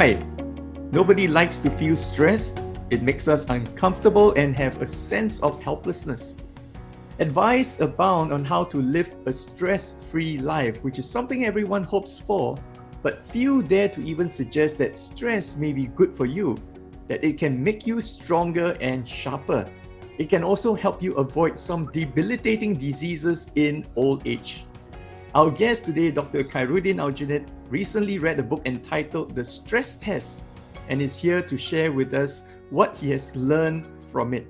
Right. Nobody likes to feel stressed. It makes us uncomfortable and have a sense of helplessness. Advice abound on how to live a stress-free life, which is something everyone hopes for, but few dare to even suggest that stress may be good for you, that it can make you stronger and sharper. It can also help you avoid some debilitating diseases in old age. Our guest today, Dr. Khairudin Aljunied, recently read a book entitled The Stress Test and is here to share with us what he has learned from it.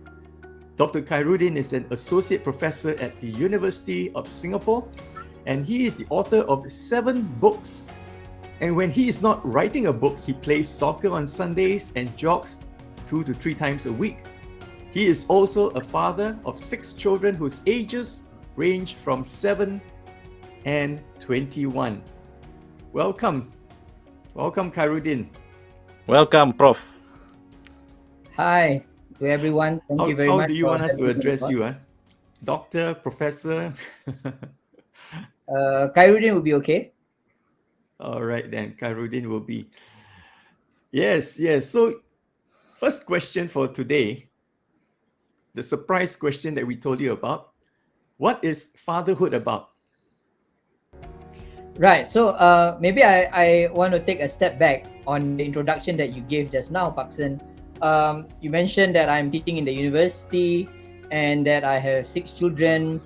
Dr. Khairudin is an associate professor at the University of Singapore, and he is the author of 7 books. And when he is not writing a book, he plays soccer on Sundays and jogs 2 to 3 times a week. He is also a father of 6 children whose ages range from 7 and 21. Welcome, Khairudin. Welcome, Prof. Hi to everyone. Thank you very much. How do you want us to address you? Doctor, professor? Khairudin will be okay. All right then, Khairudin will be. Yes. So, first question for today, the surprise question that we told you about. What is fatherhood about? Right. So maybe I want to take a step back on the introduction that you gave just now, Paksan. You mentioned that I'm teaching in the university and that I have 6 children,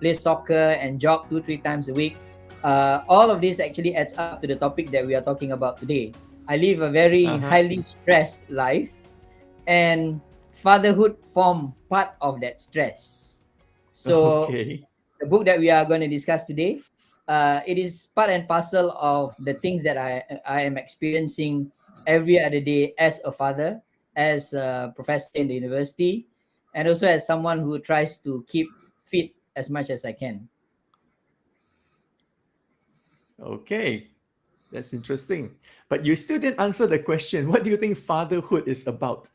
play soccer and jog 2-3 times a week. All of this actually adds up to the topic that we are talking about today. I live a very highly stressed life, and fatherhood form part of that stress. So the book that we are going to discuss today, it is part and parcel of the things that I am experiencing every other day as a father, as a professor in the university, and also as someone who tries to keep fit as much as I can. Okay, that's interesting. But you still didn't answer the question. What do you think fatherhood is about?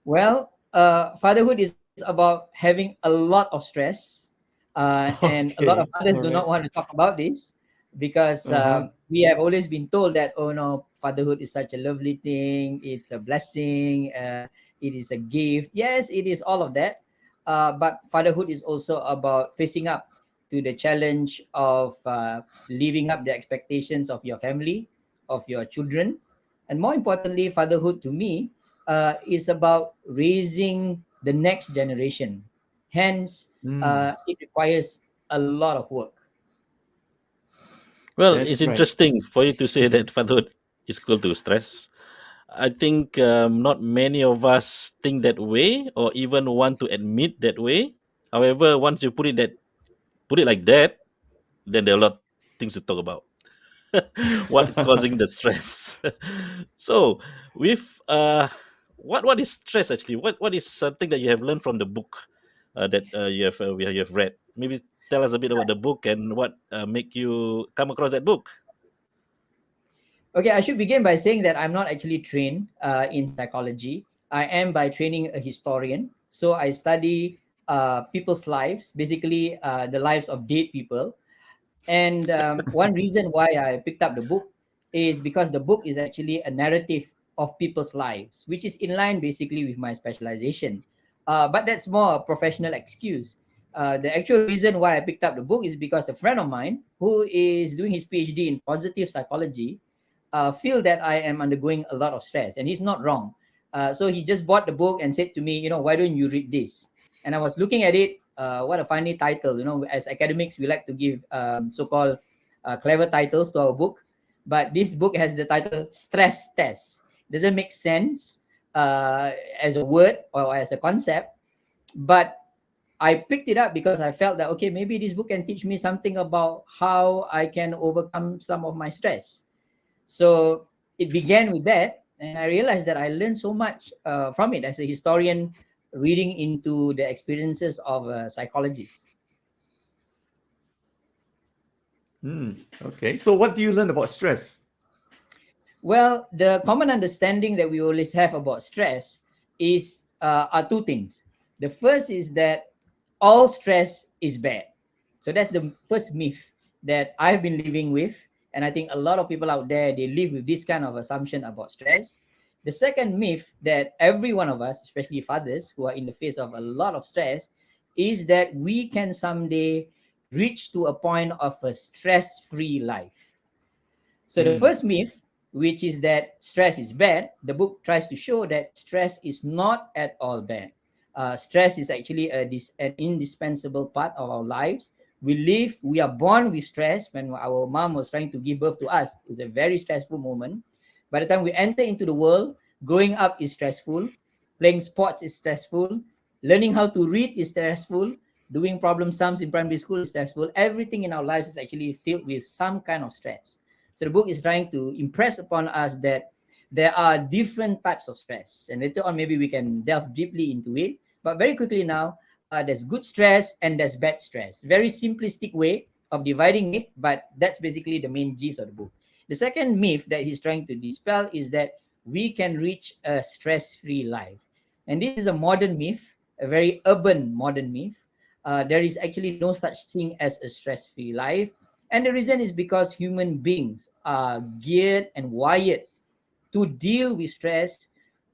Well, fatherhood is about having a lot of stress, and a lot of fathers do not want to talk about this because we have always been told that, oh no, fatherhood is such a lovely thing, it's a blessing, it is a gift. Yes, it is all of that, but fatherhood is also about facing up to the challenge of living up the expectations of your family, of your children, and more importantly, fatherhood to me is about raising the next generation. Hence, it requires a lot of work. Well, it's interesting for you to say that fatherhood is equal to stress. I think not many of us think that way or even want to admit that way. However, once you put it like that, then there are a lot of things to talk about. What causing the stress? So, with what is stress actually? What is something that you have learned from the book that you have read? Maybe tell us a bit about the book and what make you come across that book. Okay, I should begin by saying that I'm not actually trained in psychology. I am by training a historian. So I study people's lives, basically the lives of dead people. And one reason why I picked up the book is because the book is actually a narrative of people's lives, which is in line basically with my specialization. But that's more a professional excuse. The actual reason why I picked up the book is because a friend of mine who is doing his PhD in positive psychology feel that I am undergoing a lot of stress, and he's not wrong. So he just bought the book and said to me, why don't you read this? And I was looking at it. What a funny title. As academics, we like to give so-called clever titles to our book. But this book has the title Stress Test. Doesn't make sense as a word or as a concept. But I picked it up because I felt that, okay, maybe this book can teach me something about how I can overcome some of my stress. So it began with that. And I realized that I learned so much from it as a historian reading into the experiences of psychologists. Okay, so what do you learn about stress? Well, the common understanding that we always have about stress is are 2 things. The first is that all stress is bad. So that's the first myth that I've been living with, And I think a lot of people out there, they live with this kind of assumption about stress. The second myth that every one of us, especially fathers who are in the face of a lot of stress, is that we can someday reach to a point of a stress-free life. So the first myth, which is that stress is bad, the book tries to show that stress is not at all bad. Stress is actually an indispensable part of our lives. We are born with stress. When our mom was trying to give birth to us, it was a very stressful moment. By the time we enter into the world, growing up is stressful, playing sports is stressful, learning how to read is stressful, doing problem sums in primary school is stressful. Everything in our lives is actually filled with some kind of stress. So the book is trying to impress upon us that there are different types of stress, and later on maybe we can delve deeply into it. But very quickly now, there's good stress and there's bad stress. Very simplistic way of dividing it, but that's basically the main gist of the book. The second myth that he's trying to dispel is that we can reach a stress-free life, and this is a modern myth, a very urban modern myth. There is actually no such thing as a stress-free life. And the reason is because human beings are geared and wired to deal with stress,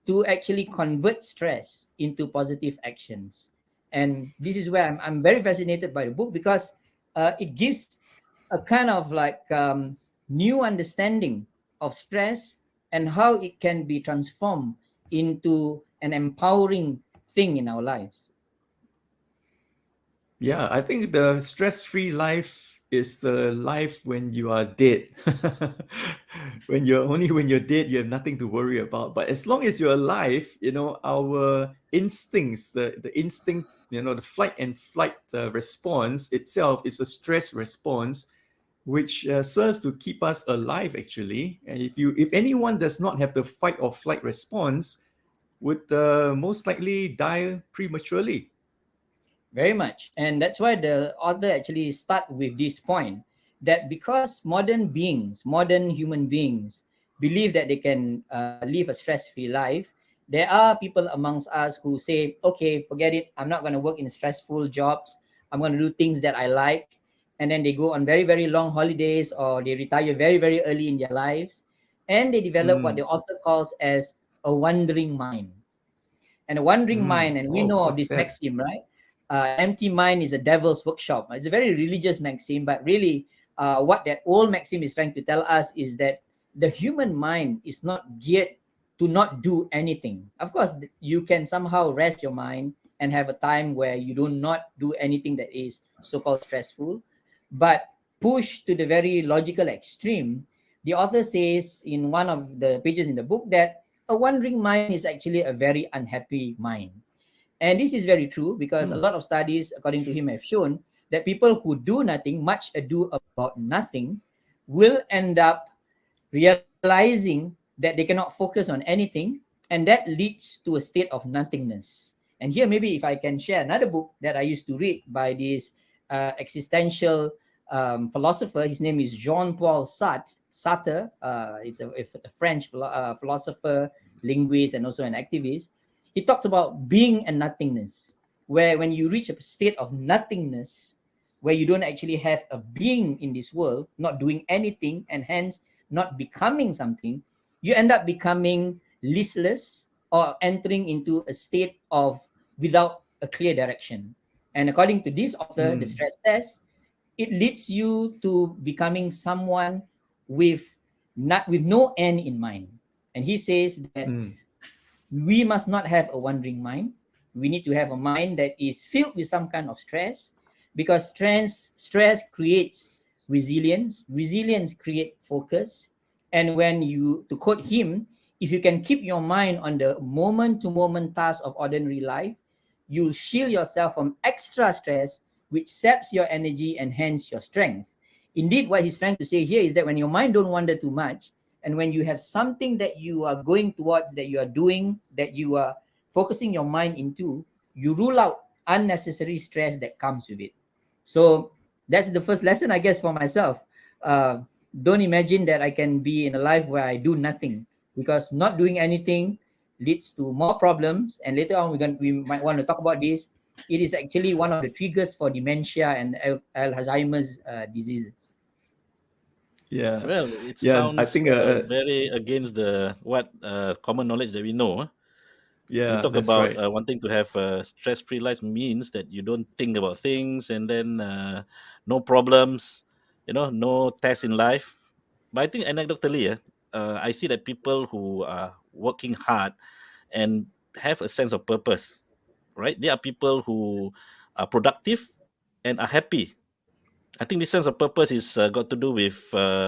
to actually convert stress into positive actions. And this is where I'm very fascinated by the book, because it gives a kind of like new understanding of stress and how it can be transformed into an empowering thing in our lives. Yeah, I think the stress-free life is the life when you are dead. When you're dead, you have nothing to worry about. But as long as you're alive, our instincts, the instinct, the flight and flight response itself is a stress response, which serves to keep us alive actually. And if anyone does not have the fight or flight response, would most likely die prematurely. Very much. And that's why the author actually start with this point, that because modern human beings, believe that they can live a stress-free life, there are people amongst us who say, okay, forget it. I'm not going to work in stressful jobs. I'm going to do things that I like. And then they go on very, very long holidays, or they retire very, very early in their lives. And they develop what the author calls as a wandering mind. And a wandering mind, and we Oh, know of what's this that? maxim, right? An empty mind is a devil's workshop. It's a very religious maxim, but really, what that old maxim is trying to tell us is that the human mind is not geared to not do anything. Of course, you can somehow rest your mind and have a time where you do not do anything that is so-called stressful. But pushed to the very logical extreme, the author says in one of the pages in the book that a wandering mind is actually a very unhappy mind. And this is very true, because a lot of studies, according to him, have shown that people who do nothing, much ado about nothing, will end up realizing that they cannot focus on anything, and that leads to a state of nothingness. And here, maybe if I can share another book that I used to read by this existential philosopher. His name is Jean-Paul Sartre. It's a French philosopher, linguist, and also an activist. He talks about being and nothingness, where when you reach a state of nothingness, where you don't actually have a being in this world, not doing anything, and hence not becoming something, you end up becoming listless, or entering into a state of without a clear direction. And according to this author, the stress test, it leads you to becoming someone with with no end in mind. And he says that we must not have a wandering mind. We need to have a mind that is filled with some kind of stress, because stress creates resilience create focus. And when you, to quote him, if you can keep your mind on the moment to moment task of ordinary life, you'll shield yourself from extra stress, which saps your energy and hence your strength. Indeed, what he's trying to say here is that when your mind don't wander too much, and when you have something that you are going towards, that you are doing, that you are focusing your mind into, you rule out unnecessary stress that comes with it. So that's the first lesson, I guess, for myself. Don't imagine that I can be in a life where I do nothing, because not doing anything leads to more problems. And later on, we might want to talk about this. It is actually one of the triggers for dementia and Alzheimer's diseases. Yeah. Well, it Yeah. I sounds think, very against the what common knowledge that we know. Huh? We yeah, talk that's about right. wanting to have a stress-free life means that you don't think about things, and then no problems, no tests in life. But I think anecdotally, I see that people who are working hard and have a sense of purpose, right? They are people who are productive and are happy. I think this sense of purpose is got to do with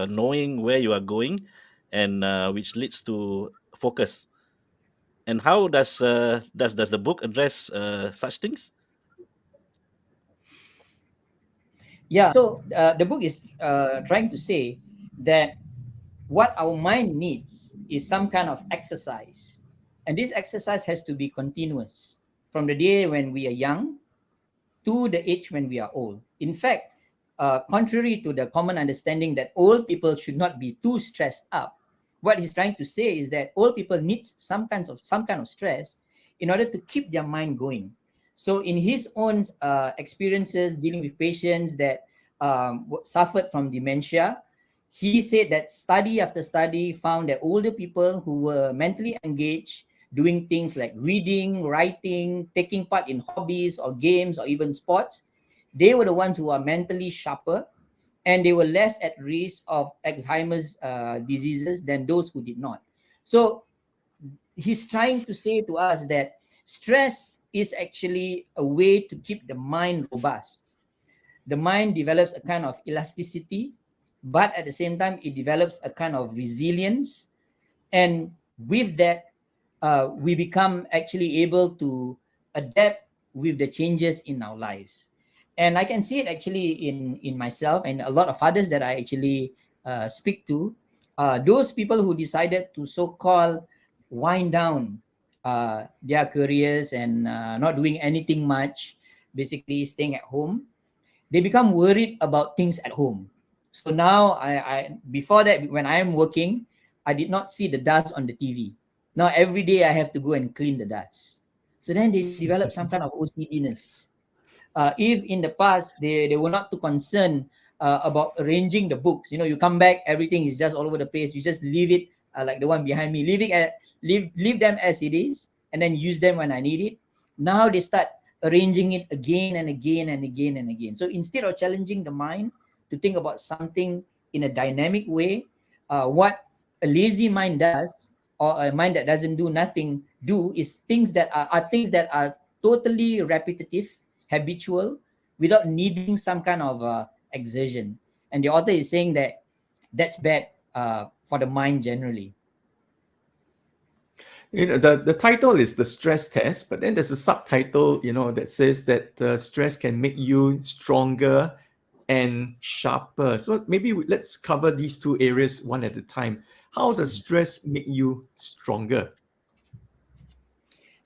knowing where you are going, and which leads to focus. And how does the book address such things? Yeah. So the book is trying to say that what our mind needs is some kind of exercise, and this exercise has to be continuous from the day when we are young to the age when we are old. In fact, contrary to the common understanding that old people should not be too stressed up, what he's trying to say is that old people need some kind of stress in order to keep their mind going. So, in his own experiences dealing with patients that suffered from dementia, he said that study after study found that older people who were mentally engaged doing things like reading, writing, taking part in hobbies or games or even sports, they were the ones who are mentally sharper and they were less at risk of Alzheimer's diseases than those who did not. So he's trying to say to us that stress is actually a way to keep the mind robust. The mind develops a kind of elasticity, but at the same time, it develops a kind of resilience. And with that, we become actually able to adapt with the changes in our lives. And I can see it actually in myself and a lot of others that I actually speak to. Those people who decided to so-called wind down their careers and not doing anything much, basically staying at home, they become worried about things at home. So now I before that when I am working, I did not see the dust on the TV. Now every day I have to go and clean the dust. So then they develop some kind of OCDness. If in the past they were not too concerned about arranging the books, you come back, everything is just all over the place. You just leave it like the one behind me, leave them as it is, and then use them when I need it. Now they start arranging it again and again and again and again. So instead of challenging the mind to think about something in a dynamic way, what a lazy mind does, or a mind that doesn't do nothing, do is things that are totally repetitive, habitual, without needing some kind of exertion. And the author is saying that that's bad for the mind generally. The title is the stress test, but then there's a subtitle, that says that stress can make you stronger and sharper. So maybe let's cover these two areas one at a time. How does stress make you stronger?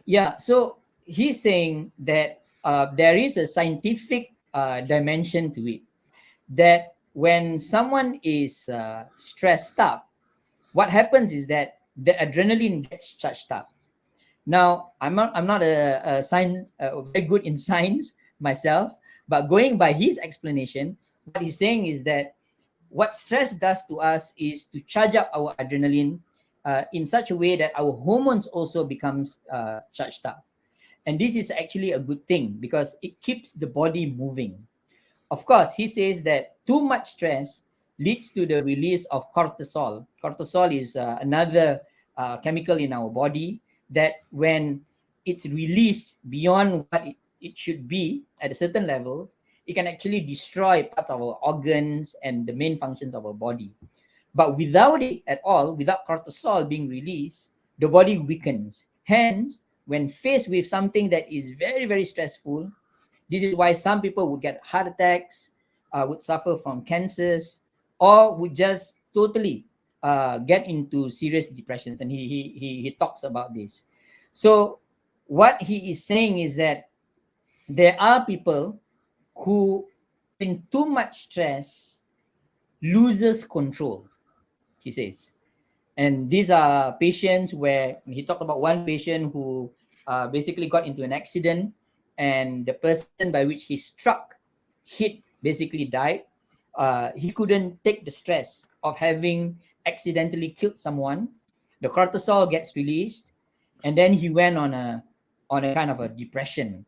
Yeah, so he's saying that there is a scientific dimension to it. That when someone is stressed up, what happens is that the adrenaline gets charged up. Now, I'm not a science very good in science myself, but going by his explanation, what he's saying is that what stress does to us is to charge up our adrenaline in such a way that our hormones also becomes charged up. And this is actually a good thing because it keeps the body moving. Of course, he says that too much stress leads to the release of cortisol. Cortisol is another chemical in our body that when it's released beyond what it should be at a certain levels, it can actually destroy parts of our organs and the main functions of our body. But without it at all, without cortisol being released, the body weakens. Hence, when faced with something that is very, very stressful, this is why some people would get heart attacks, would suffer from cancers, or would just totally get into serious depressions. And he talks about this. So what he is saying is that there are people who, in too much stress, loses control. He says, and these are patients where he talked about one patient who basically got into an accident, and the person by which he struck hit basically died. He couldn't take the stress of having accidentally killed someone. The cortisol gets released, and then he went on a kind of a depression.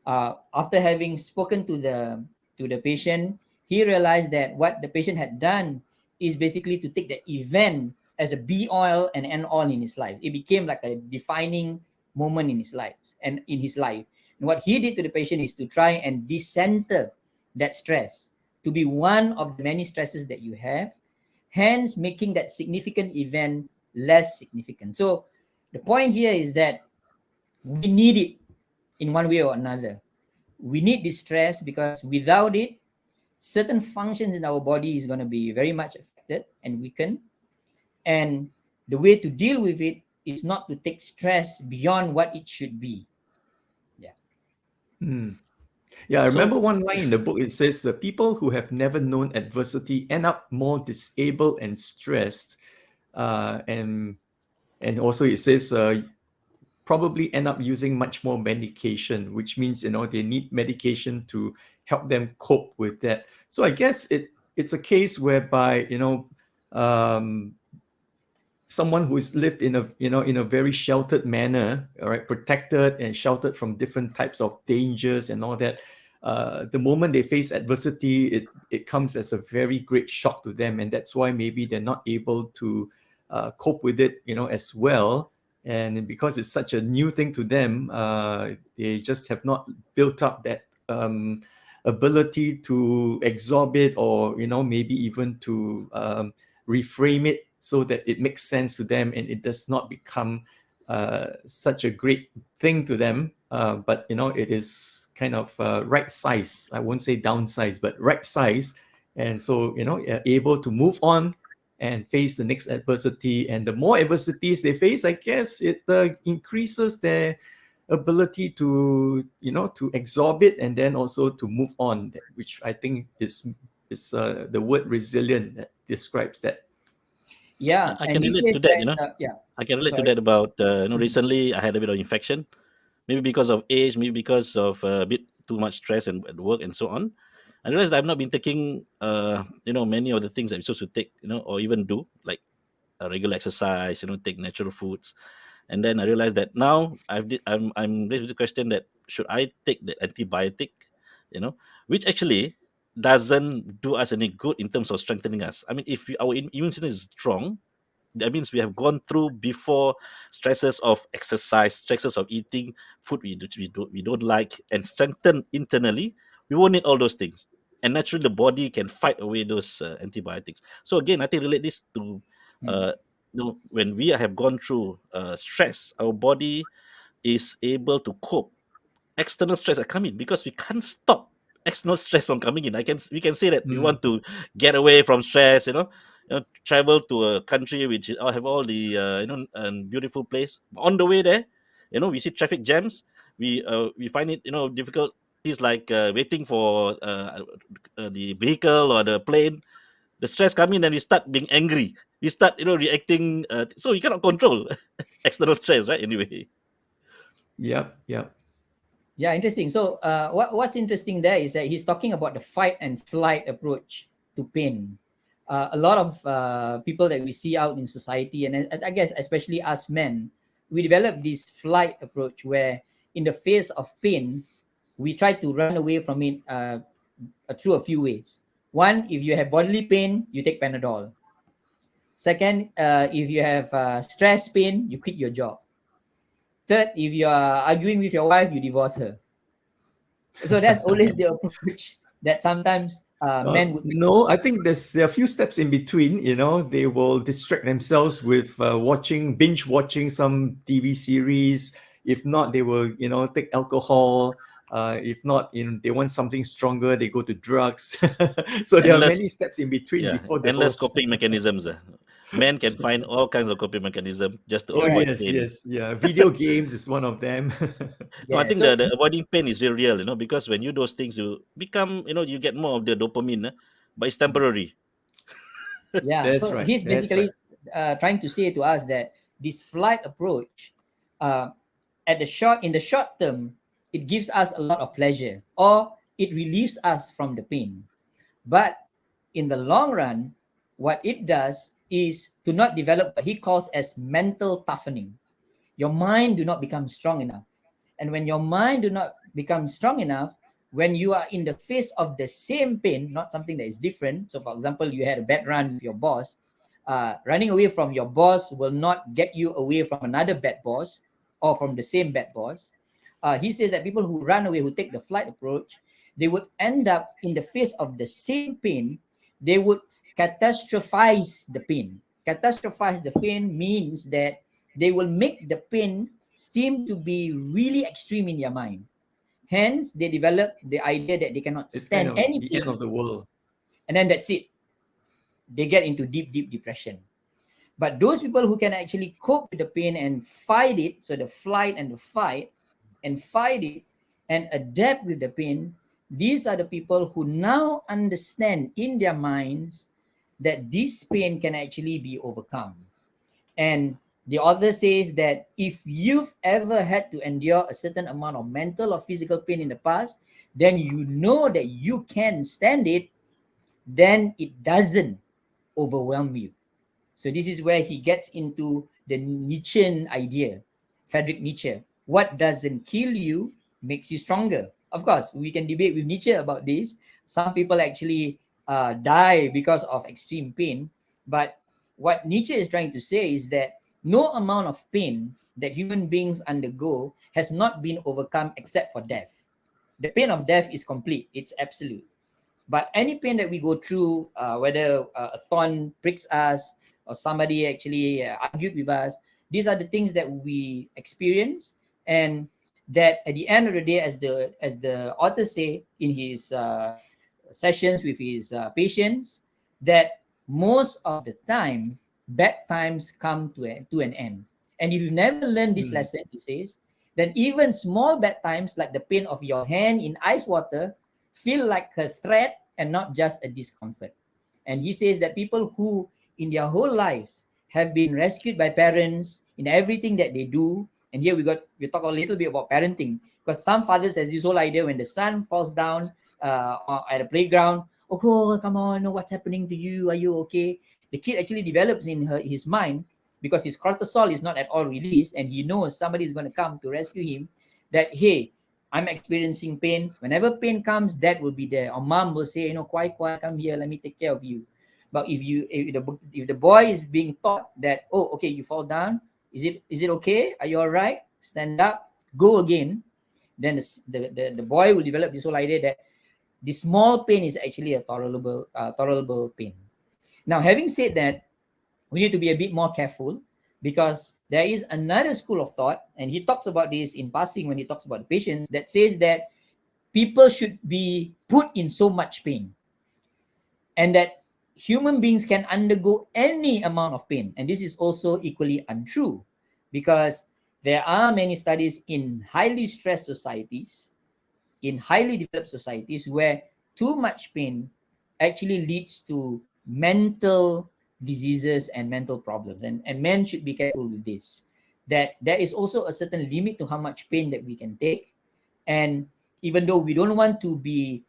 After having spoken to the patient, he realized that what the patient had done is basically to take the event as a be all and end all in his life. It became like a defining moment in his life and in his life. And what he did to the patient is to try and decenter that stress to be one of the many stresses that you have, hence making that significant event less significant. So the point here is that we need it in one way or another. We need this stress because without it, certain functions in our body is going to be very much affected and weakened. And the way to deal with it is not to take stress beyond what it should be. Yeah. Yeah, I So remember one line in the book. It says the people who have never known adversity end up more disabled and stressed, and also it says probably end up using much more medication, which means they need medication to help them cope with that. So I guess it's a case whereby um, someone who's lived in a very sheltered manner, all right, protected and sheltered from different types of dangers and all that. The moment they face adversity, it comes as a very great shock to them, and that's why maybe they're not able to cope with it, as well. And because it's such a new thing to them, they just have not built up that ability to absorb it, or maybe even to reframe it so that it makes sense to them and it does not become such a great thing to them. But it is kind of right size. I won't say downsize, but right size. And so able to move on and face the next adversity. And the more adversities they face, I guess it increases their ability to to absorb it and then also to move on, which I think is the word resilient that describes that. Yeah. I And can he relate says to that. that, yeah. I can relate to Sorry. that about recently I had a bit of infection, maybe because of age, maybe because of a bit too much stress and at work and so on. I realized I've not been taking many of the things that I'm supposed to take, or even do, like a regular exercise, take natural foods. And then I realized that now I'm raised with the question that should I take the antibiotic, which actually doesn't do us any good in terms of strengthening us. I mean, if our immune system is strong, that means we have gone through before stresses of exercise, stresses of eating food we don't like, and strengthen internally. We won't need all those things, and naturally the body can fight away those antibiotics. So again, I think relate this to Mm. uh, when we have gone through stress, our body is able to cope. External stress are coming because we can't stop external stress from coming in. We can say that we Mm. want to get away from stress, travel to a country which have all the beautiful place. On the way there, we see traffic jams. We find it difficulties like waiting for the vehicle or the plane. The stress come in and we start being angry. We start reacting. So you cannot control external stress, right? Anyway. Yep, yep. Yeah, interesting. So, what's interesting there is that he's talking about the fight and flight approach to pain. A lot of people that we see out in society, and I guess especially us men, we develop this flight approach where, in the face of pain, we try to run away from it through a few ways. One, if you have bodily pain, you take Panadol. Second, if you have stress pain, you quit your job. Third, if you are arguing with your wife, you divorce her. So that's always the approach that sometimes men would take. No, I think there are a few steps in between. They will distract themselves with binge watching some TV series. If not, they will take alcohol. If not, they want something stronger, they go to drugs. So there are Endless many steps in between Yeah, before endless divorce. coping mechanisms. Men can find all kinds of coping mechanism just to Oh avoid Correct. yes, pain. yes, yeah. Video games is one of them. No, I Yeah. think So the avoiding pain is real, because when you do those things, you become, you get more of the dopamine, but it's temporary. yeah. That's So right. he's That's right. basically trying to say to us that this flight approach, uh, in the short term, it gives us a lot of pleasure or it relieves us from the pain. But in the long run, what it does is to not develop what he calls as mental toughening. Your mind do not become strong enough. And when your mind do not become strong enough, when you are in the face of the same pain, not something that is different. So for example, you had a bad run with your boss. Running away from your boss will not get you away from another bad boss or from the same bad boss. He says that people who run away, who take the flight approach, they would end up in the face of the same pain. They would catastrophize the pain. Catastrophize the pain means that they will make the pain seem to be really extreme in their mind. Hence, they develop the idea that they cannot It's kind stand of any the end pain, of the world. and then that's it. They get into deep, deep depression. But those people who can actually cope with the pain and fight it, so the flight and the fight, and fight it and adapt with the pain, these are the people who now understand in their minds that this pain can actually be overcome. And the author says that if you've ever had to endure a certain amount of mental or physical pain in the past, then you know that you can stand it, then it doesn't overwhelm you. So this is where he gets into the Nietzschean idea, Friedrich Nietzsche. What doesn't kill you makes you stronger. Of course, we can debate with Nietzsche about this. Some people actually die because of extreme pain. But what Nietzsche is trying to say is that no amount of pain that human beings undergo has not been overcome except for death. The pain of death is complete, it's absolute. But any pain that we go through, whether a thorn pricks us or somebody actually argued with us, these are the things that we experience, and that at the end of the day, as the author say in his sessions with his patients, that most of the time bad times come to an end. And if you've never learned this Mm. lesson, he says, then even small bad times like the pain of your hand in ice water feel like a threat and not just a discomfort. And he says that people who in their whole lives have been rescued by parents in everything that they do, and here we talk a little bit about parenting, because some fathers has this whole idea when the son falls down at a playground, oh come on, know what's happening to you, are you okay? The kid actually develops in his mind, because his cortisol is not at all released, and he knows somebody is going to come to rescue him, that hey, I'm experiencing pain. Whenever pain comes, dad will be there. Or mom will say, quiet, come here, let me take care of you. But if the boy is being taught that, oh, okay, you fall down, is it okay? Are you all right? Stand up, go again. Then the boy will develop this whole idea that the small pain is actually a tolerable pain. Now, having said that, we need to be a bit more careful, because there is another school of thought, and he talks about this in passing when he talks about the patients, that says that people should be put in so much pain, and that human beings can undergo any amount of pain. And this is also equally untrue, because there are many studies in highly stressed societies, in highly developed societies, where too much pain actually leads to mental diseases and mental problems. And men should be careful with this, that there is also a certain limit to how much pain that we can take. And even though we don't want to be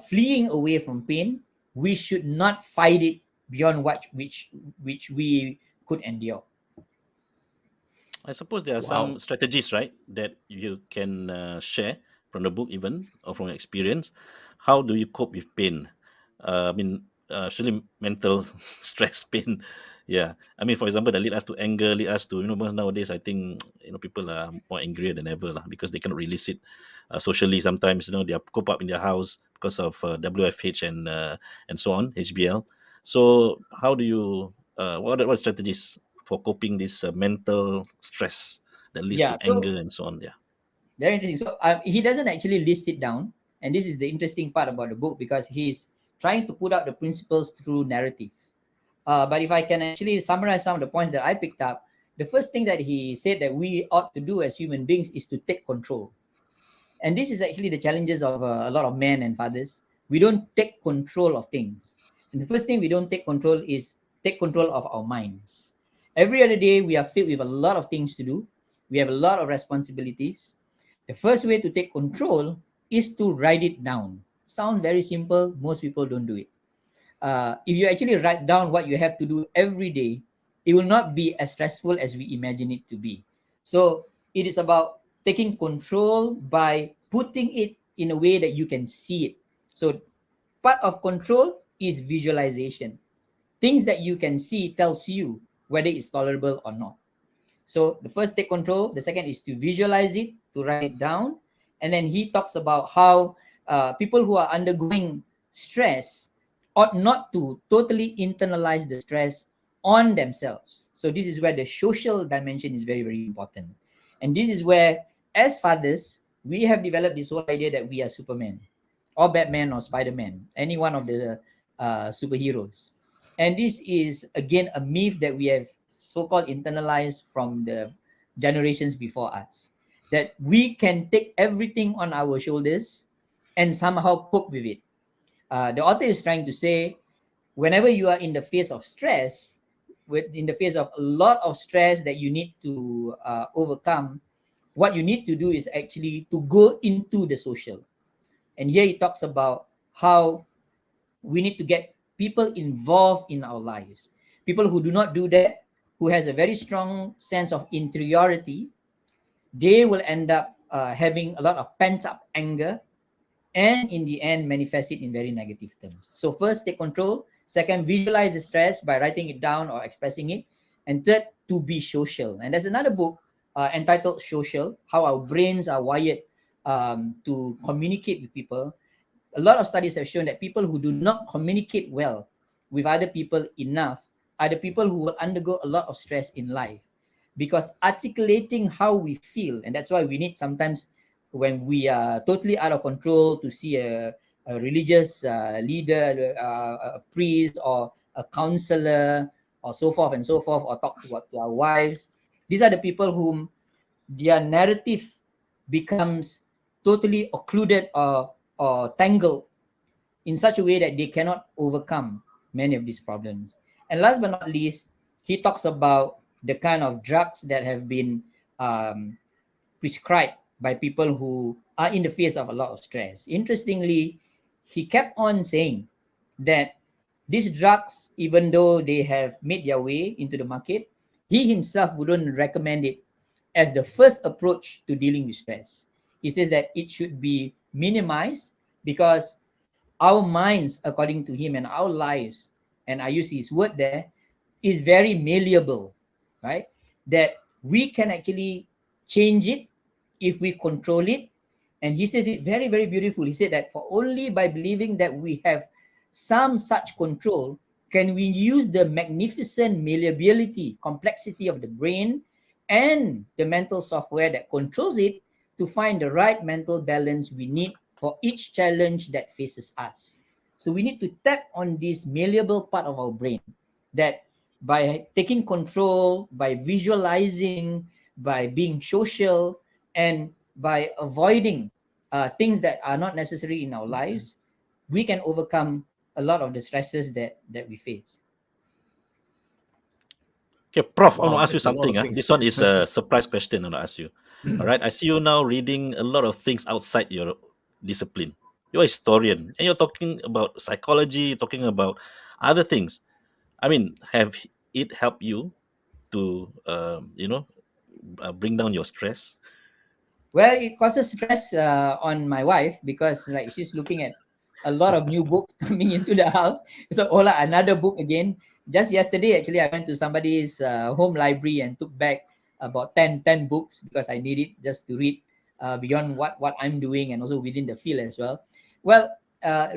fleeing away from pain, we should not fight it beyond which we could endure. I suppose there are Wow. some strategies, right, that you can share from the book, even or from experience. How do you cope with pain? Actually, mental stress, pain. Yeah, I mean, for example, that lead us to anger, lead us to because nowadays I think people are more angrier than ever lah, because they cannot release it socially. Sometimes they are cooped up in their house because of WFH and so on, HBL. So how do you what strategies for coping this mental stress that leads Yeah, to so anger and so on? Yeah. very interesting. So he doesn't actually list it down, and this is the interesting part about the book, because he's trying to put out the principles through narrative. But if I can actually summarize some of the points that I picked up, the first thing that he said that we ought to do as human beings is to take control. And this is actually the challenges of a lot of men and fathers. We don't take control of things. And the first thing we don't take control is take control of our minds. Every other day, we are filled with a lot of things to do. We have a lot of responsibilities. The first way to take control is to write it down. Sounds very simple. Most people don't do it. If you actually write down what you have to do every day, it will not be as stressful as we imagine it to be. So it is about taking control by putting it in a way that you can see it. So part of control is visualization. Things that you can see tells you whether it's tolerable or not. So the first, take control. The second is to visualize it, to write it down. And then he talks about how people who are undergoing stress ought not to totally internalize the stress on themselves. So this is where the social dimension is very, very important. And this is where, as fathers, we have developed this whole idea that we are Superman or Batman or Spider-Man, any one of the superheroes. And this is, again, a myth that we have so-called internalized from the generations before us, that we can take everything on our shoulders and somehow cope with it. The author is trying to say, whenever you are in the face of stress, in the face of a lot of stress that you need to overcome, what you need to do is actually to go into the social. And here he talks about how we need to get people involved in our lives. People who do not do that, who has a very strong sense of interiority, they will end up having a lot of pent up anger, and in the end manifest it in very negative terms. So first, take control. Second, visualize the stress by writing it down or expressing it. And third, to be social. And there's another book entitled Social, How Our Brains Are Wired to Communicate with People. A lot of studies have shown that people who do not communicate well with other people enough are the people who will undergo a lot of stress in life, because articulating how we feel, and that's why we need sometimes, when we are totally out of control, to see a religious leader, a priest, or a counselor, or so forth and so forth, or talk to our wives. These are the people whom their narrative becomes totally occluded or tangled in such a way that they cannot overcome many of these problems. And last but not least, he talks about the kind of drugs that have been prescribed by people who are in the face of a lot of stress. Interestingly, he kept on saying that these drugs, even though they have made their way into the market, he himself wouldn't recommend it as the first approach to dealing with stress. He says that it should be minimized because our minds, according to him, and our lives, and I use his word there, is very malleable, right? That we can actually change it if we control it. And he said it very, very beautiful. He said that for only by believing that we have some such control can we use the magnificent malleability, complexity of the brain and the mental software that controls it to find the right mental balance we need for each challenge that faces us. So we need to tap on this malleable part of our brain that by taking control, by visualizing, by being social, and by avoiding things that are not necessary in our lives, we can overcome a lot of the stresses that we face. Okay, Prof, I want Wow, to ask you that's a lot something. of things. This one is a surprise question I want to ask you. All right, I see you now reading a lot of things outside your discipline. You're a historian and you're talking about psychology, talking about other things. I mean, have it helped you to, bring down your stress? Well, it causes stress on my wife because like she's looking at a lot of new books coming into the house. So Ola, another book again. Just yesterday, actually, I went to somebody's home library and took back about 10 books because I need it just to read beyond what I'm doing and also within the field as well. Well,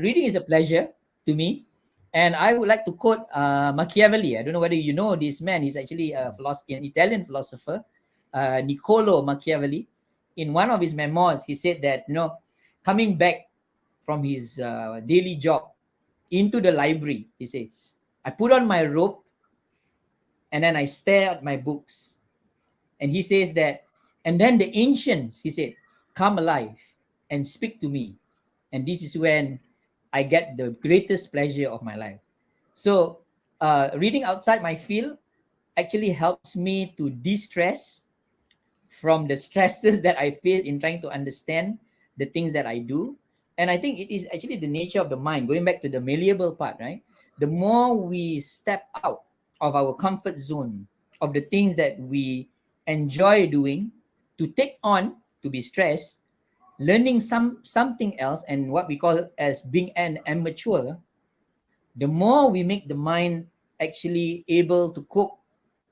reading is a pleasure to me. And I would like to quote Machiavelli. I don't know whether you know this man. He's actually an Italian philosopher, Niccolo Machiavelli. In one of his memoirs, he said that, coming back from his daily job into the library, he says, I put on my robe and then I stare at my books. And he says that, and then the ancients, he said, come alive and speak to me. And this is when I get the greatest pleasure of my life. So reading outside my field actually helps me to de-stress from the stresses that I face in trying to understand the things that I do. And I think it is actually the nature of the mind, going back to the malleable part, right? The more we step out of our comfort zone, of the things that we enjoy doing, to take on, to be stressed, learning something else, and what we call as being an amateur, the more we make the mind actually able to cope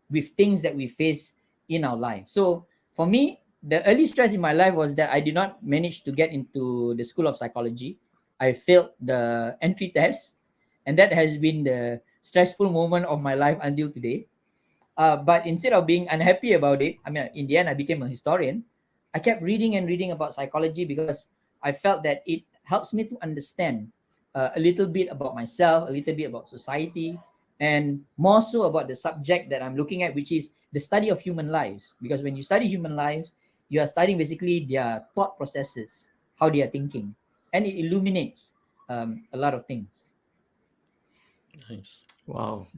with things that we face in our life. So for me, the early stress in my life was that I did not manage to get into the School of Psychology. I failed the entry test, and that has been the stressful moment of my life until today. But instead of being unhappy about it, I mean, in the end, I became a historian. I kept reading and reading about psychology because I felt that it helps me to understand a little bit about myself, a little bit about society, and more so about the subject that I'm looking at, which is the study of human lives. Because when you study human lives, you are studying basically their thought processes, how they are thinking, and it illuminates a lot of things. Nice. Wow.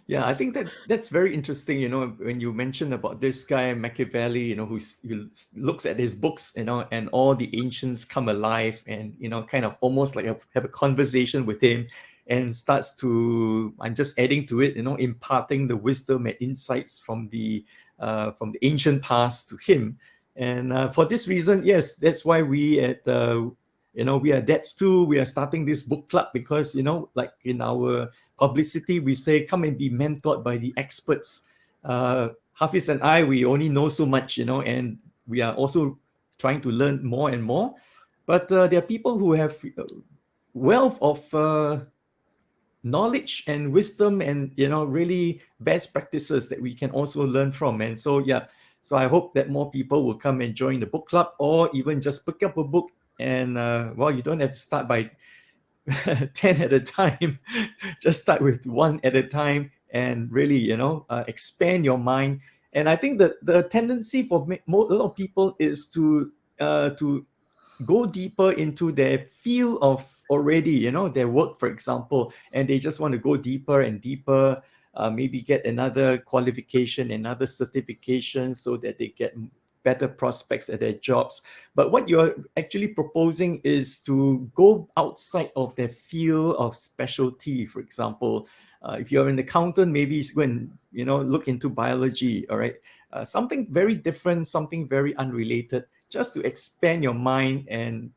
Yeah, I think that's very interesting. When you mentioned about this guy Machiavelli, who looks at his books, and all the ancients come alive, and kind of almost like have a conversation with him, and starts to, I'm just adding to it, imparting the wisdom and insights from the ancient past to him. And for this reason, yes, that's why we at we are Dads too. We are starting this book club because like in our publicity, we say come and be mentored by the experts. Hafiz and I, we only know so much, and we are also trying to learn more and more. But there are people who have wealth of knowledge and wisdom, and really best practices that we can also learn from. And so yeah, so I hope that more people will come and join the book club, or even just pick up a book. And well, you don't have to start by 10 at a time. Just start with one at a time, and really expand your mind. And I think that the tendency for a lot of people is to go deeper into their field of already, their work, for example, and they just want to go deeper and deeper, maybe get another qualification, another certification, so that they get better prospects at their jobs. But what you're actually proposing is to go outside of their field of specialty. For example, if you're an accountant, maybe go and look into biology. All right, something very different, something very unrelated, just to expand your mind. And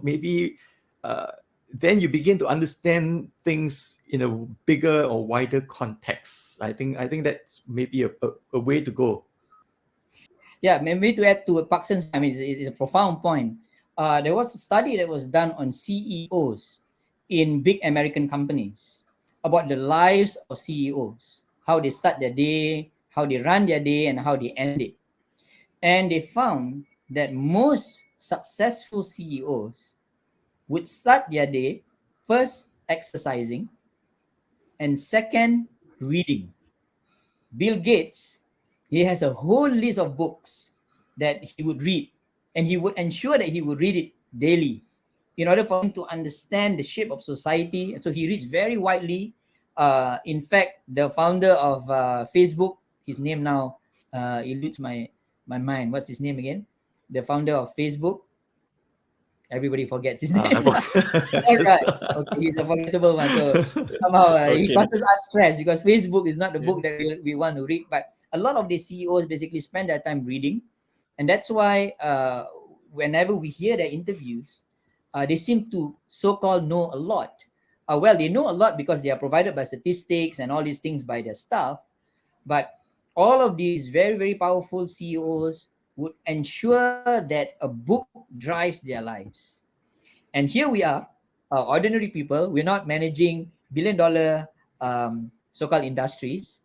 maybe then you begin to understand things in a bigger or wider context. I think that's maybe a way to go. Yeah, maybe to add to Paxton's, I mean, it's a profound point. There was a study that was done on CEOs in big American companies about the lives of CEOs, how they start their day, how they run their day, and how they end it. And they found that most successful CEOs would start their day first exercising, and second reading. Bill Gates, he has a whole list of books that he would read, and he would ensure that he would read it daily in order for him to understand the shape of society. And so he reads very widely. In fact, the founder of Facebook, his name now eludes my mind. What's his name again? The founder of Facebook. Everybody forgets his name. All right. Okay, he's a forgettable one. So somehow he Okay. causes us stress because Facebook is not the book Yeah. that we want to read. But a lot of the CEOs basically spend their time reading. And that's why whenever we hear their interviews, they seem to so-called know a lot. Well, they know a lot because they are provided by statistics and all these things by their staff. But all of these very, very powerful CEOs would ensure that a book drives their lives. And here we are, ordinary people. We're not managing billion-dollar so-called industries.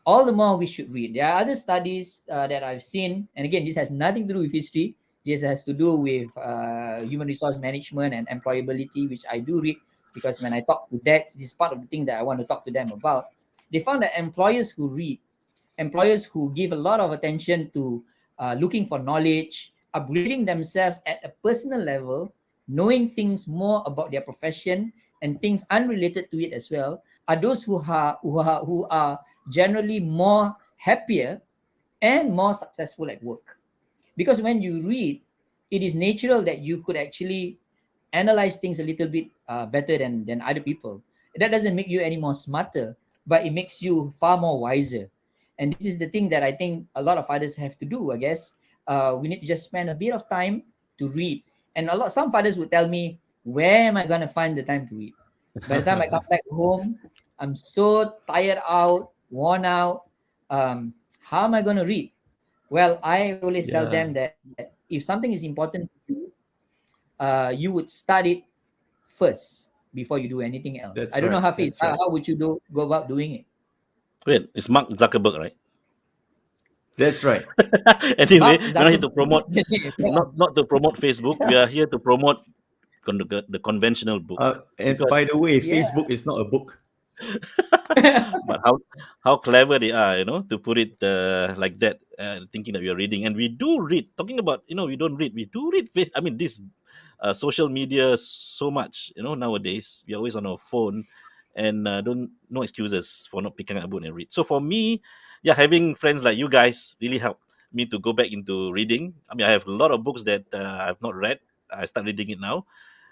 All the more we should read. There are other studies that I've seen, and again, this has nothing to do with history. This has to do with human resource management and employability, which I do read because when I talk to dads, this is part of the thing that I want to talk to them about. They found that employers who read, employers who give a lot of attention to looking for knowledge, upgrading themselves at a personal level, knowing things more about their profession and things unrelated to it as well, are those who are generally more happier and more successful at work. Because when you read, it is natural that you could actually analyze things a little bit better than other people. That doesn't make you any more smarter, but it makes you far more wiser. And this is the thing that I think a lot of fathers have to do, I guess. We need to just spend a bit of time to read. And some fathers would tell me, where am I going to find the time to read? By the time I come back home, I'm so tired out, worn out. How am I going to read? Well, I always tell them that if something is important to you, you would start it first before you do anything else. That's I don't know, right. Hafiz, That's right. how would you go about doing it? Wait, it's Mark Zuckerberg, right? That's right. Anyway, Mark we're not here to Zuckerberg. promote, Go on. not to promote Facebook. We are here to promote the conventional book, And because by the way, Yeah. Facebook is not a book. but how clever they are, to put it like that, thinking that we are reading, and we do read. Talking about, we don't read, we do read. I mean, this social media so much, nowadays we are always on our phone, and don't no excuses for not picking up a book and read. So for me, yeah, having friends like you guys really helped me to go back into reading. I mean, I have a lot of books that I've not read. I start reading it now.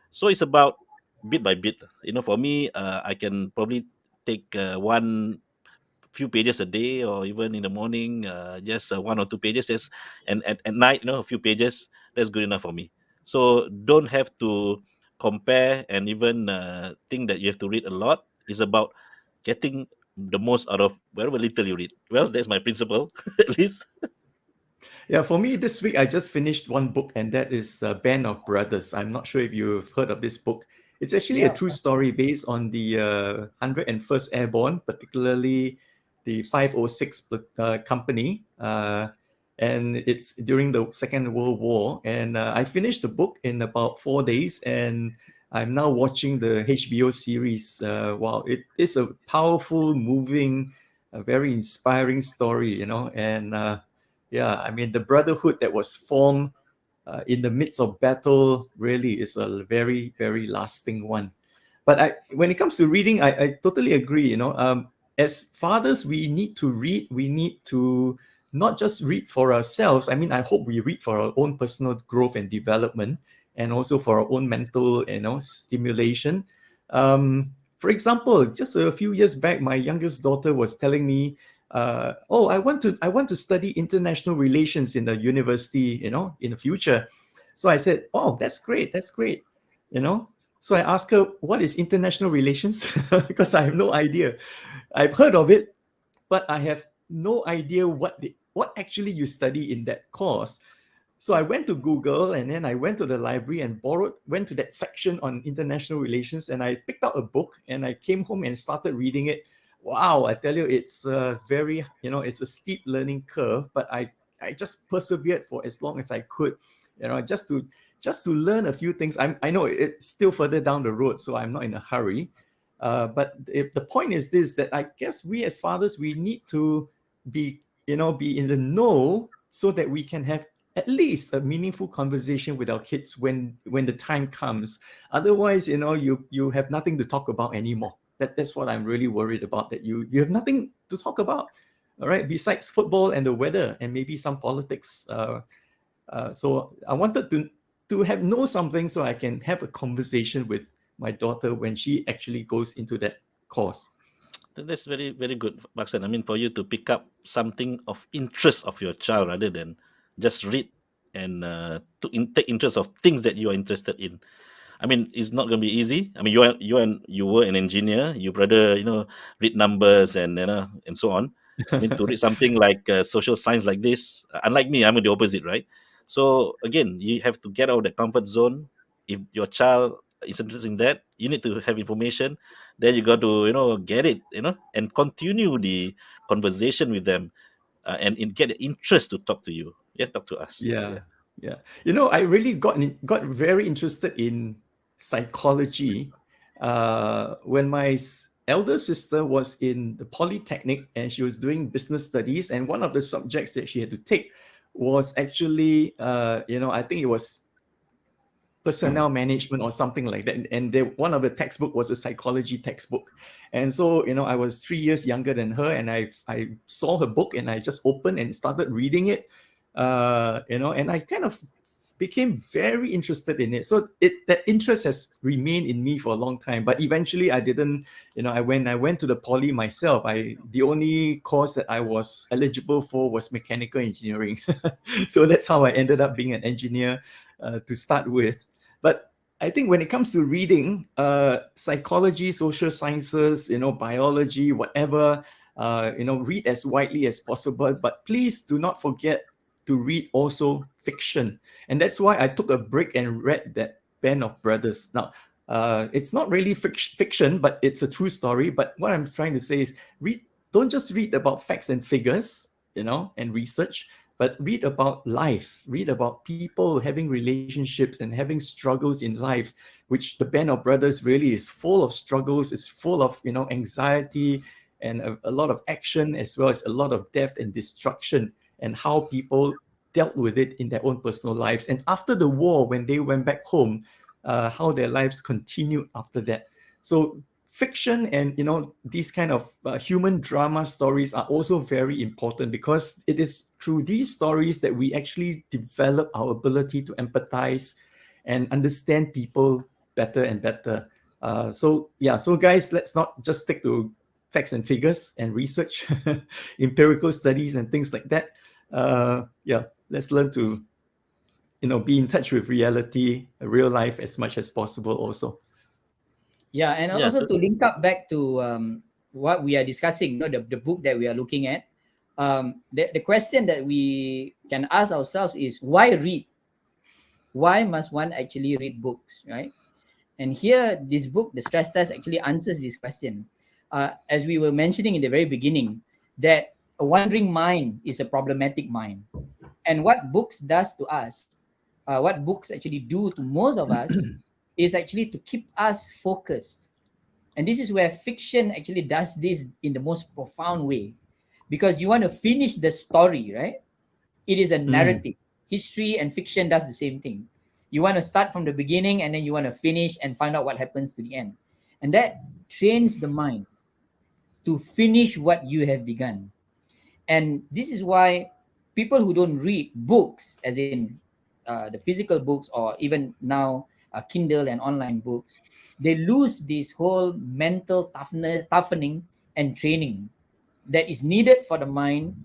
So it's about bit by bit. For me, I can probably take one few pages a day, or even in the morning, just one or two pages. And at night, a few pages. That's good enough for me. So don't have to compare and even think that you have to read a lot. It's about getting the most out of wherever little you read. Well, that's my principle, at least. Yeah, for me this week I just finished one book, and that is Band of Brothers. I'm not sure if you've heard of this book. It's actually a Yeah. true story based on the 101st Airborne, particularly the 506 company, and it's during the Second World War. And I finished the book in about 4 days, and I'm now watching the HBO series. Wow, it is a powerful, moving, a very inspiring story, and yeah, I mean, the brotherhood that was formed in the midst of battle really is a very, very lasting one. But when it comes to reading, I totally agree. As fathers, we need to read. We need to not just read for ourselves. I mean, I hope we read for our own personal growth and development, and also for our own mental, stimulation. For example, just a few years back, my youngest daughter was telling me, "Oh, I want to study international relations in the university, in the future." So I said, "Oh, that's great." You know, so I asked her, "What is international relations?" Because I have no idea. I've heard of it, but I have no idea what actually you study in that course. So I went to Google, and then I went to the library and went to that section on international relations, and I picked out a book, and I came home and started reading it. Wow, I tell you, it's very, it's a steep learning curve, but I just persevered for as long as I could, just to learn a few things. I know it's still further down the road, so I'm not in a hurry. But the point is this: that I guess we as fathers, we need to be in the know, so that we can have at least a meaningful conversation with our kids when the time comes. Otherwise, you have nothing to talk about anymore. That's what I'm really worried about, that you have nothing to talk about, all right, besides football and the weather and maybe some politics. So I wanted to have know something, so I can have a conversation with my daughter when she actually goes into that course. That's very, very good, Baksan. I mean, for you to pick up something of interest of your child rather than just read, and take interest of things that you are interested in. I mean, it's not going to be easy. I mean, you were an engineer. Your brother, read numbers and and so on. I mean, to read something like social science like this, unlike me, I'm the opposite, right? So again, you have to get out of the comfort zone. If your child is interested in that, you need to have information. Then you got to get it, and continue the conversation with them, and get the interest to talk to you. Yeah, talk to us. Yeah, Yeah. yeah. I really got very interested in psychology when my elder sister was in the polytechnic, and she was doing business studies, and one of the subjects that she had to take was actually, I think it was personnel management or something like that. And one of the textbook was a psychology textbook. And so, I was 3 years younger than her, and I saw her book, and I just opened and started reading it. And I kind of became very interested in it. So that interest has remained in me for a long time. But eventually, I didn't. I went to the poly myself, the only course that I was eligible for was mechanical engineering. So that's how I ended up being an engineer to start with. But I think when it comes to reading, psychology, social sciences, biology, whatever, read as widely as possible. But please do not forget to read also fiction. And that's why I took a break and read that Band of Brothers. Now, it's not really fiction, but it's a true story. But what I'm trying to say is don't just read about facts and figures, and research, but read about life, read about people having relationships and having struggles in life, which the Band of Brothers really is full of struggles, it's full of, anxiety and a lot of action, as well as a lot of death and destruction, and how people dealt with it in their own personal lives. And after the war, when they went back home, how their lives continued after that. So fiction and these kind of human drama stories are also very important, because it is through these stories that we actually develop our ability to empathize and understand people better and better. So guys, let's not just stick to facts and figures and research, empirical studies and things like that. Let's learn to be in touch with reality, real life, as much as possible also. Yeah, and Yeah, also to link up back to what we are discussing, the book that we are looking at. The question that we can ask ourselves is, why read? Why must one actually read books, right? And here, this book, The Stress Test, actually answers this question. As we were mentioning in the very beginning, that a wandering mind is a problematic mind. And what books does to us, what books actually do to most of us, is actually to keep us focused. And this is where fiction actually does this in the most profound way, because you want to finish the story, right? It is a narrative. History and fiction does the same thing. You want to start from the beginning, and then you want to finish and find out what happens to the end. And that trains the mind to finish what you have begun. And this is why people who don't read books, as in the physical books, or even now Kindle and online books, they lose this whole mental toughening and training that is needed for the mind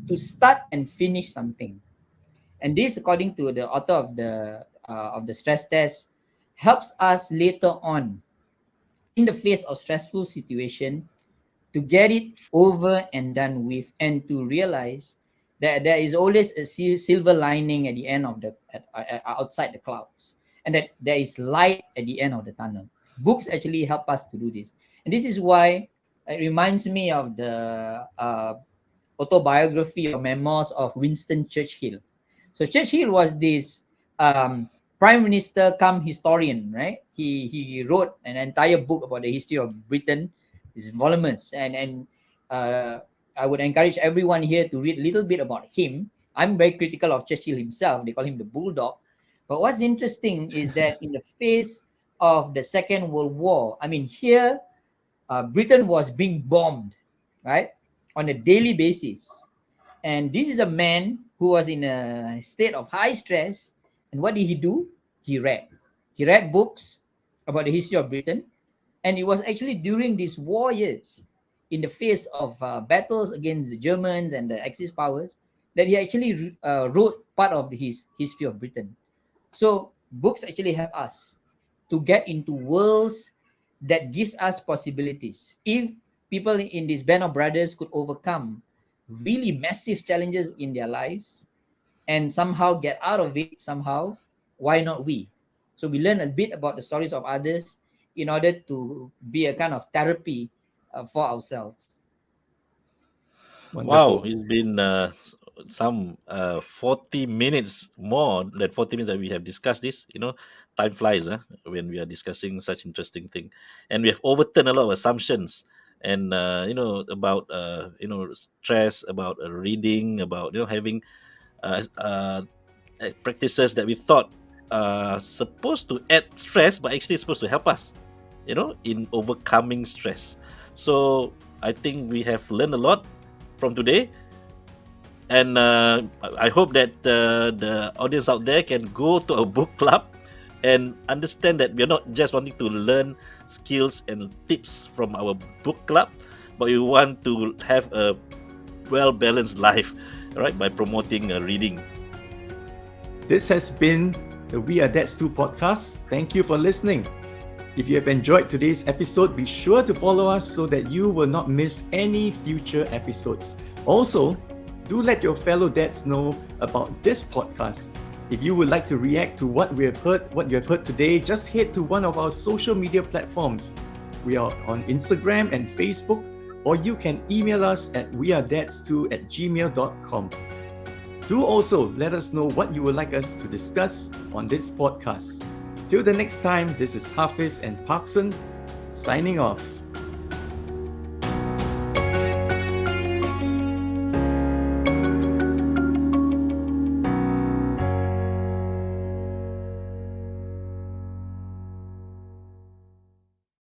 to start and finish something. And this, according to the author of the stress test, helps us later on in the face of stressful situation to get it over and done with, and to realize that there is always a silver lining at the end of outside the clouds, and that there is light at the end of the tunnel. Books actually help us to do this, and this is why it reminds me of the autobiography or memoirs of Winston Churchill. So Churchill was this prime minister come historian, right? He wrote an entire book about the history of Britain. It's voluminous, and I would encourage everyone here to read a little bit about him. I'm very critical of Churchill himself. They call him the bulldog. But what's interesting is that in the face of the Second World War, I mean, here Britain was being bombed, right, on a daily basis. And this is a man who was in a state of high stress. And what did he do? He read. He read books about the history of Britain. And it was actually during these war years, in the face of battles against the Germans and the Axis powers, that he actually wrote part of his history of Britain. So books actually help us to get into worlds that gives us possibilities. If people in this Band of Brothers could overcome really massive challenges in their lives and somehow get out of it somehow, why not we? So we learn a bit about the stories of others in order to be a kind of therapy for ourselves. Wow, Wonderful. it's been some 40 minutes, more than 40 minutes that we have discussed this. Time flies when we are discussing such interesting thing. And we have overturned a lot of assumptions, and about stress, about reading, about having uh, uh, practices that we thought supposed to add stress, but actually supposed to help us, in overcoming stress. So I think we have learned a lot from today. And I hope that the audience out there can go to a book club and understand that we're not just wanting to learn skills and tips from our book club, but we want to have a well-balanced life, right, by promoting reading. This has been the We Are Dads 2 podcast. Thank you for listening. If you have enjoyed today's episode, be sure to follow us so that you will not miss any future episodes. Also, do let your fellow dads know about this podcast. If you would like to react to what you have heard today, just head to one of our social media platforms. We are on Instagram and Facebook, or you can email us at wearedads2@gmail.com. Do also let us know what you would like us to discuss on this podcast. Till the next time, this is Hafiz and Parkson signing off.